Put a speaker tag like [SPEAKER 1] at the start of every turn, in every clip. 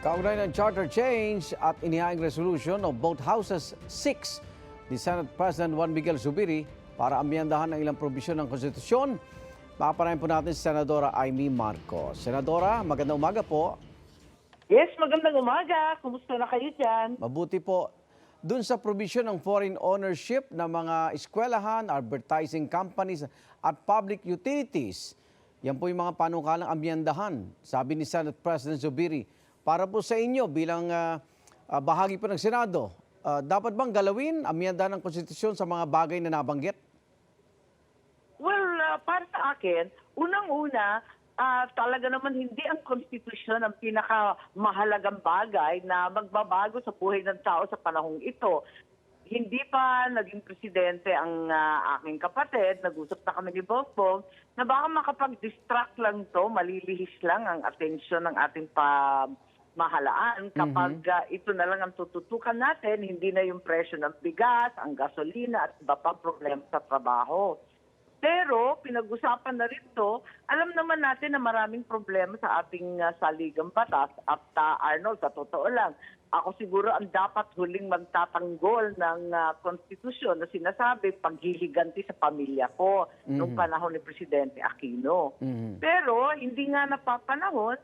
[SPEAKER 1] Kaugnay ng charter change at inihaing resolution of both houses 6 ni Senate President Juan Miguel Zubiri para amyendahan ang ilang probisyon ng konstitusyon. Papanayin po natin si Senadora Amy Marcos. Senadora, magandang umaga po.
[SPEAKER 2] Yes, magandang umaga. Kumusta na kayo dyan?
[SPEAKER 1] Mabuti po. Dun sa provision ng foreign ownership ng mga eskwelahan, advertising companies at public utilities, yan po yung mga panukalang amyendahan, sabi ni Senate President Zubiri. Para po sa inyo bilang bahagi po ng Senado, dapat bang galawin, amyendahan ng konstitusyon sa mga bagay na nabanggit?
[SPEAKER 2] Well, para sa akin, unang-una, talaga naman hindi ang konstitusyon ang pinakamahalagang bagay na magbabago sa buhay ng tao sa panahong ito. Hindi pa naging presidente ang aking kapatid, nag-usap na kami ni Bongbong, na baka makapag-distract lang to, malilihis lang ang atensyon ng ating pamahalaan kapag ito na lang ang tututukan natin, hindi na yung presyo ng bigas, ang gasolina at iba pang problema sa trabaho. Pero pinag-usapan na rin to, alam naman natin na maraming problema sa ating saligang batas. At Arnold, sa totoo lang, ako siguro ang dapat huling magtatanggol ng konstitusyon na sinasabi paghihiliganti sa pamilya ko noong panahon ni Presidente Aquino. Pero hindi nga napapanahon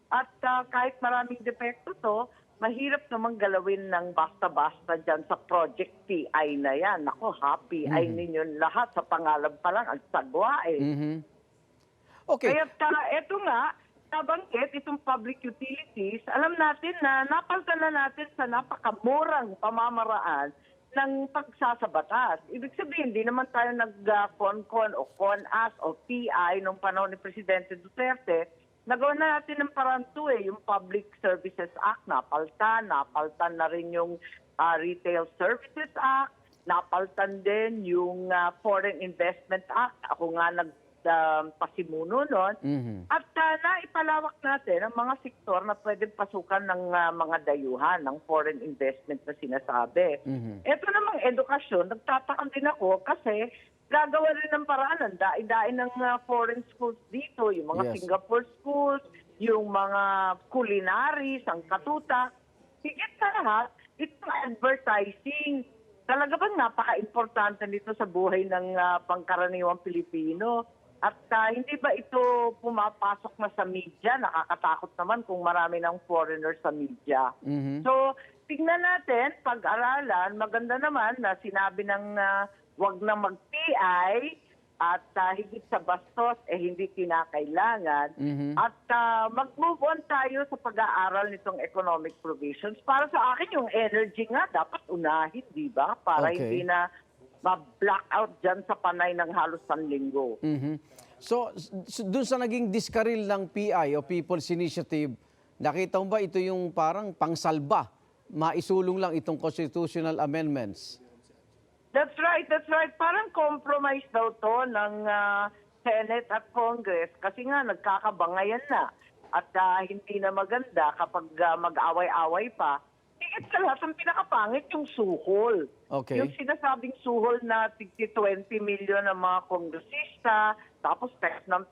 [SPEAKER 2] at kahit maraming depekto to, mahirap naman galawin ng basta-basta dyan sa Project PI na yan. Ako, happy ay ninyo lahat sa pangalan pa lang ang sagwa eh.
[SPEAKER 1] Okay.
[SPEAKER 2] Kaya eto nga, nabanggit itong public utilities, alam natin na napaltan na natin sa napakamurang pamamaraan ng pagsasabatas. Ibig sabihin, hindi naman tayo nag-con-con o con-as o PI nung panahon ni Presidente Duterte. Nagawa na natin ng parang to yung Public Services Act, napaltan na rin yung Retail Services Act, napaltan din yung Foreign Investment Act. Ako nga nagpasimuno nun. At naipalawak natin ang mga sektor na pwedeng pasukan ng mga dayuhan ng foreign investment na sinasabi. Ito namang edukasyon, nagtataka din ako kasi gagawa rin ng paraan, ang dain-dain ng foreign schools dito, yung mga Singapore schools, yung mga culinary, sangkatutak. Higit sa lahat, itong advertising. Talaga bang napaka-importante nito sa buhay ng pangkaraniwang Pilipino? At hindi ba ito pumapasok na sa media? Nakakatakot naman kung marami ng foreigners sa media. So, tingnan natin, pag-aralan, maganda naman na sinabi ng wag na mag-PI at higit sa bastos, hindi kinakailangan. At mag-move on tayo sa pag-aaral nitong economic provisions. Para sa akin, yung energy nga dapat unahin, di ba? Para hindi na ma-blackout dyan sa panay ng halos sanlinggo.
[SPEAKER 1] So, dun sa naging diskaril ng PI o People's Initiative, nakita mo ba ito yung parang pangsalba? Maisulong lang itong constitutional amendments?
[SPEAKER 2] That's right, that's right. Parang compromise daw to ng Senate at Congress kasi nga nagkakabangayan na at hindi na maganda kapag mag-away-away pa. Higit sa lahat, ang pinakapangit yung suhol.
[SPEAKER 1] Okay.
[SPEAKER 2] Yung sinasabing suhol na 20 million ng mga kongresista, tapos text ng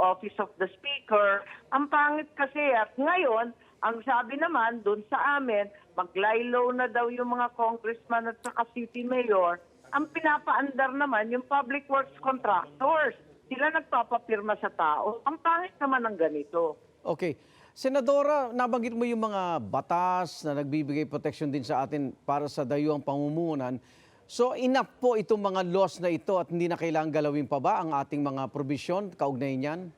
[SPEAKER 2] Office of the Speaker. Ang pangit kasi at ngayon, ang sabi naman doon sa amin, mag-lie-low na daw yung mga congressman at saka city mayor. Ang pinapaandar naman yung public works contractors. Sila nagpapapirma sa tao. Ang pangit naman ng ganito.
[SPEAKER 1] Okay. Senadora, nabanggit mo yung mga batas na nagbibigay protection din sa atin para sa dayuhang pamumuhunan. So enough po itong mga laws na ito at hindi na kailangan galawin pa ba ang ating mga provision kaugnay niyan?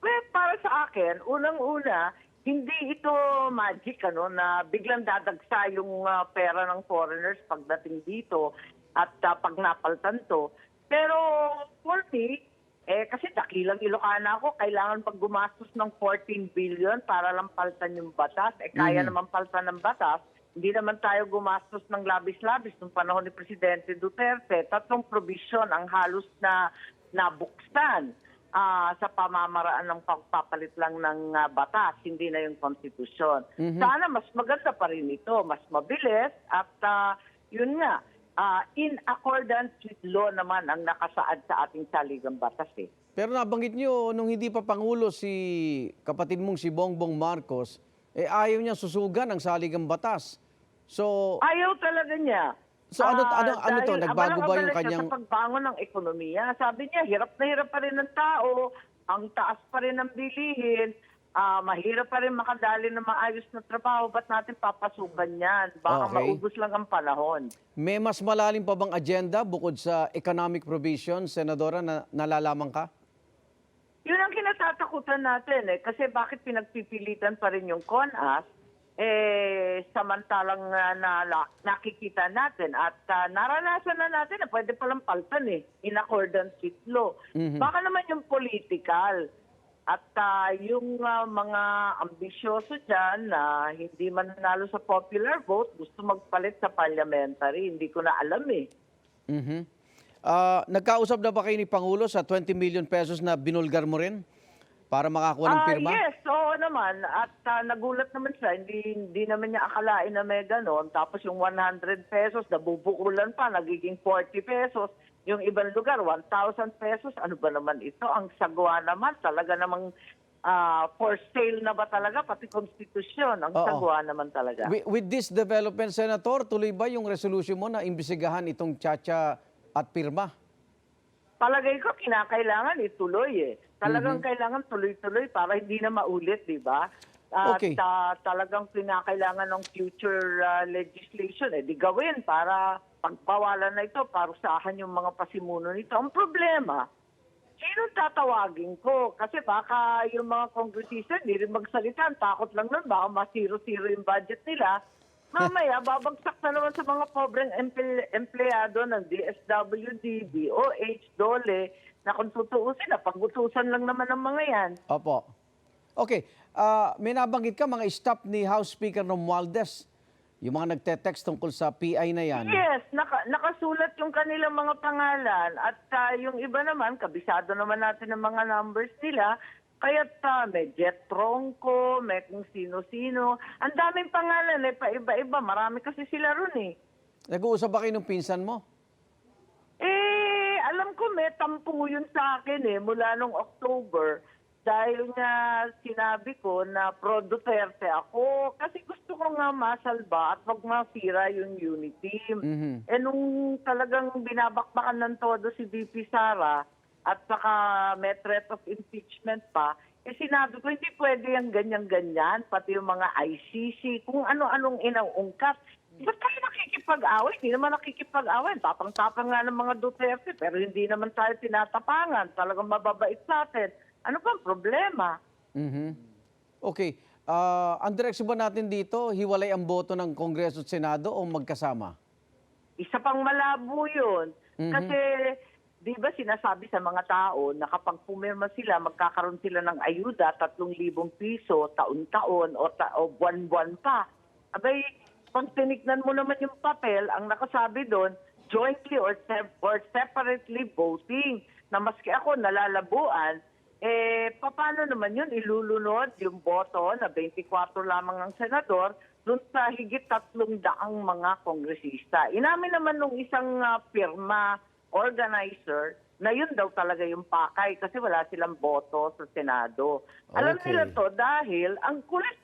[SPEAKER 2] Well, para sa akin, unang-una, hindi ito magic na biglang dadagsa yung pera ng foreigners pagdating dito at pag napaltan to. Pero for me, kasi dakilang Ilocana ako, kailangan pag gumastos ng 14 billion para lang paltan yung batas. Kaya naman paltan ng batas. Hindi naman tayo gumastos ng labis-labis nung panahon ni Presidente Duterte. 3 provision ang halos na nabuksan sa pamamaraan ng pagpapalit lang ng batas, hindi na yung konstitusyon. Sana mas maganda pa rin ito, mas mabilis at yun nga, in accordance with law naman ang nakasaad sa ating saligang batas eh.
[SPEAKER 1] Pero nabanggit nyo, nung hindi pa Pangulo si kapatid mong si Bongbong Marcos, ayaw niya susugan ang saligang batas. So,
[SPEAKER 2] Ayaw talaga niya.
[SPEAKER 1] So ano to,
[SPEAKER 2] Dahil
[SPEAKER 1] nagbago ba yung
[SPEAKER 2] abala-abala siya
[SPEAKER 1] kanyang...
[SPEAKER 2] sa pagbangon ng ekonomiya? Sabi niya, hirap na hirap pa rin ng tao, ang taas pa rin ng bilihin, mahirap pa rin makadali ng maayos na trabaho, ba't natin papasukan yan? Baka
[SPEAKER 1] Okay.
[SPEAKER 2] maubos lang ang panahon.
[SPEAKER 1] May mas malalim pa bang agenda bukod sa economic provision, Senadora, na nalalaman ka?
[SPEAKER 2] Yun ang kinatatakutan natin kasi bakit pinagpipilitan pa rin yung CONAS, samantalang nakikita natin at naranasan na natin na pwede palang paltan in accordance with law. Baka naman yung political at yung mga ambisyoso dyan na hindi man nanalo sa popular vote, gusto magpalit sa parliamentary. Hindi ko na alam
[SPEAKER 1] Nagkausap na ba kayo ni Pangulo sa 20 million pesos na binulgar mo rin para makakuha ng pirma?
[SPEAKER 2] Yes, oo naman. At nagulat naman siya. Hindi naman niya akalain na may ganon. Tapos yung 100 pesos, nabubukulan pa, nagiging 40 pesos. Yung ibang lugar, 1,000 pesos. Ano ba naman ito? Ang sagwa naman, talaga namang for sale na ba talaga? Pati konstitusyon, ang
[SPEAKER 1] Oo.
[SPEAKER 2] sagwa naman talaga.
[SPEAKER 1] With this development, Senator, tuloy ba yung resolution mo na imbisigahan itong tsatsya at pirma?
[SPEAKER 2] Palagay ko, kinakailangan ituloy Talagang kailangan tuloy-tuloy para hindi na maulit, di ba? At
[SPEAKER 1] Okay.
[SPEAKER 2] talagang kinakailangan ng future legislation, di gawin para pagbawalan na ito, parusahan yung mga pasimuno nito. Ang problema, sinong tatawagin ko? Kasi baka yung mga kongresista hindi rin magsalita. Ang takot lang nun, baka masiro-siro yung budget nila. Mamaya, babagsak na naman sa mga pobreng empleyado ng DSWD, DOH, DOLE, na kung tutuusin, pag-utusan lang naman ng mga yan.
[SPEAKER 1] Opo. Okay. May nabanggit ka mga staff ni House Speaker Romualdez. Yung mga nagte-text tungkol sa PI na yan.
[SPEAKER 2] Yes, nakasulat yung kanilang mga pangalan. At yung iba naman, kabisado naman natin ang mga numbers nila. Kaya may Jet Tronco, may kung sino-sino. Ang daming pangalan pa-iba-iba. Marami kasi sila ron
[SPEAKER 1] Nag-uusap ba kayo ng pinsan mo?
[SPEAKER 2] Alam ko may tampo yun sa akin mula nung October. Dahil nga sinabi ko na pro-Duterte ako kasi gusto ko nga masalba at wag masira yung unity. Nung talagang binabakbakan ng todo si VP Sara at saka may threat of impeachment pa, sinabi ko hindi pwede yung ganyan-ganyan, pati yung mga ICC, kung ano-anong inaungkat. Ba't tayo nakikipag-away? Hindi naman nakikipag-away. Tapang-tapang nga ng mga Duterte, pero hindi naman tayo tinatapangan. Talagang mababait sa atin. Ano bang problema?
[SPEAKER 1] Okay. Ang direksyon ba natin dito, hiwalay ang boto ng Kongreso at Senado o magkasama?
[SPEAKER 2] Isa pang malabo yun. Kasi, di ba sinasabi sa mga tao na kapag pumirma sila, magkakaroon sila ng ayuda, 3,000 piso, taon-taon o buwan-buwan pa. Abay, pag tinignan mo naman yung papel, ang nakasabi doon, jointly or separately voting, na maski ako nalalabuan, paano naman yun ilulunod yung boto na 24 lamang ang senador dun sa higit 300 mga kongresista. Inamin naman nung isang firma organizer na yun daw talaga yung pakay kasi wala silang boto sa Senado. Alam
[SPEAKER 1] Okay.
[SPEAKER 2] nila to dahil ang kulit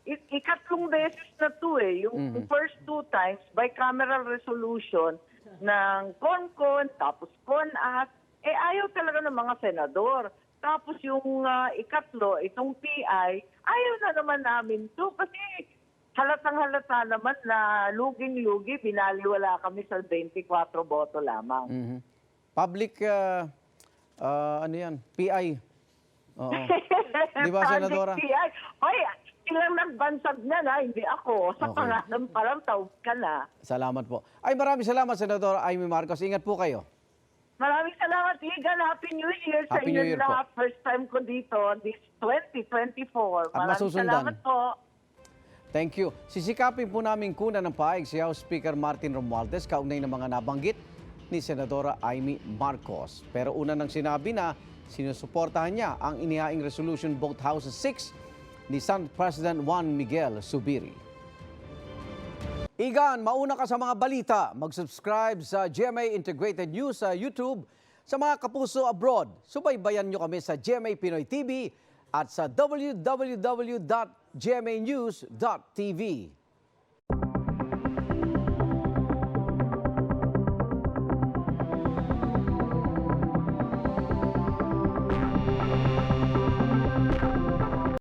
[SPEAKER 2] ikatlong beses na to Yung first 2 times, bicameral resolution ng CONCON, tapos CONAS, ayaw talaga ng mga senador. Tapos yung ikatlo, itong PI, ayaw na naman namin to kasi halatang-halata naman na luging-lugi, binaliwala kami sa 24 boto lamang.
[SPEAKER 1] Public, ano yan, PI. Oo. Di ba, Senadora?
[SPEAKER 2] PI. Hoy, ilang nagbansag na hindi ako. Sa
[SPEAKER 1] Okay.
[SPEAKER 2] pangalan pa lang, tawag ka na.
[SPEAKER 1] Salamat po. Maraming salamat, Senadora Amy Marcos. Ingat po kayo.
[SPEAKER 2] Maraming salamat, Igan. Happy New Year sa
[SPEAKER 1] Happy New
[SPEAKER 2] inyo
[SPEAKER 1] Year po.
[SPEAKER 2] lahat. First time ko dito, this 2024.
[SPEAKER 1] At
[SPEAKER 2] Maraming
[SPEAKER 1] masusundan.
[SPEAKER 2] salamat po.
[SPEAKER 1] Thank you. Sisikapin po namin kunan ng paeg si House Speaker Martin Romualdez kaugnay ng mga nabanggit ni Senadora Amy Marcos. Pero una nang sinabi na sinusuportahan niya ang inihaing resolution both Houses 6 ni Senate President Juan Miguel Zubiri. Igan, mauna ka sa mga balita. Mag-subscribe sa GMA Integrated News sa YouTube. Sa mga kapuso abroad, subaybayan nyo kami sa GMA Pinoy TV at sa www.gmanews.tv. gmanews.tv.